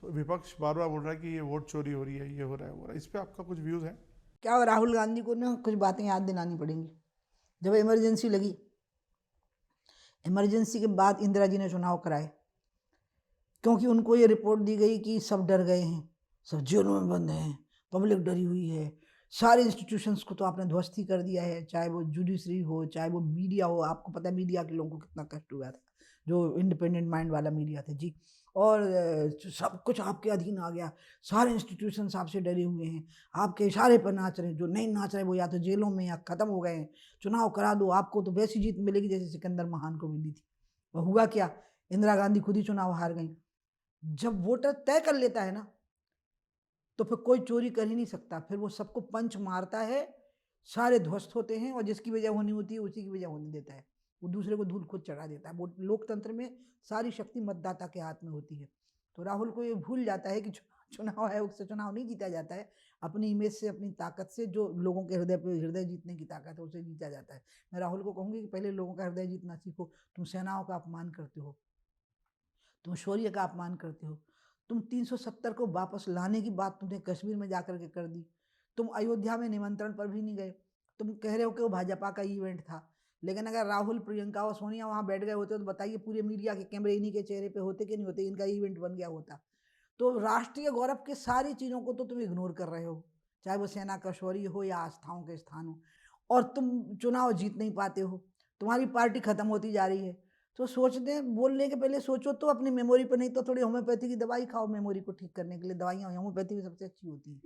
विपक्ष बार बार बोल रहा है कि ये वोट चोरी हो रही है, ये हो रहा है, वो हो रहा है, इस पे आपका कुछ व्यूज है? क्या राहुल गांधी को ना कुछ बातें याद दिलानी पड़ेंगी। जब इमरजेंसी लगी, इमरजेंसी के बाद इंदिरा जी ने चुनाव कराए, क्योंकि उनको ये रिपोर्ट दी गई कि सब डर गए हैं, सब जेलों में बंद हैं, पब्लिक डरी हुई है, सारे इंस्टीट्यूशंस को तो आपने ध्वस्त ही कर दिया है, चाहे वो जुडिशरी हो, चाहे वो मीडिया हो। आपको पता है मीडिया के लोगों को कितना कष्ट हुआ था, जो इंडिपेंडेंट माइंड वाला मीडिया था जी। और सब कुछ आपके अधीन आ गया, सारे इंस्टीट्यूशंस आपसे डरे हुए हैं, आपके इशारे पर नाच रहे हैं। जो नहीं नाच रहे वो या तो जेलों में या खत्म हो गए हैं। चुनाव करा दो, आपको तो वैसी जीत मिलेगी जैसे सिकंदर महान को मिली थी। और हुआ क्या, इंदिरा गांधी खुद ही चुनाव हार गई। जब वोटर तय कर लेता है ना, तो फिर कोई चोरी कर ही नहीं सकता। फिर वो सबको पंच मारता है, सारे ध्वस्त होते हैं, और जिसकी वजह होनी होती है उसी की वजह होने देता है। वो दूसरे को धूल खुद चढ़ा देता है। वो लोकतंत्र में सारी शक्ति मतदाता के हाथ में होती है। तो राहुल को ये भूल जाता है कि चुनाव आयोग से चुनाव नहीं जीता जाता है, अपनी इमेज से, अपनी ताकत से, जो लोगों के हृदय पे हृदय जीतने की ताकत है, उसे जीता जाता है। मैं राहुल को कहूंगी कि पहले लोगों का हृदय जीतना सीखो। तुम सेनाओं का अपमान करते हो, तुम शौर्य का अपमान करते हो, तुम 370 को वापस लाने की बात तुमने कश्मीर में जाकर के कर दी। तुम अयोध्या में निमंत्रण पर भी नहीं गए। तुम कह रहे हो कि वो भाजपा का इवेंट था, लेकिन अगर राहुल, प्रियंका और सोनिया वहां बैठ गए होते तो बताइए पूरे मीडिया के कैमरे इन्हीं के चेहरे पे होते कि नहीं होते, इनका इवेंट बन गया होता। तो राष्ट्रीय गौरव के सारी चीजों को तो तुम इग्नोर कर रहे हो, चाहे वो सेना का शौर्य हो या आस्थाओं के स्थान हो, और तुम चुनाव जीत नहीं पाते हो। तुम्हारी पार्टी खत्म होती जा रही है। तो सोचते बोलने के पहले सोचो तो अपनी मेमोरी पर, नहीं तो थोड़ी होम्योपैथी की दवाई खाओ मेमोरी को ठीक करने के लिए। दवाइयाँ होम्योपैथी में सबसे अच्छी होती है।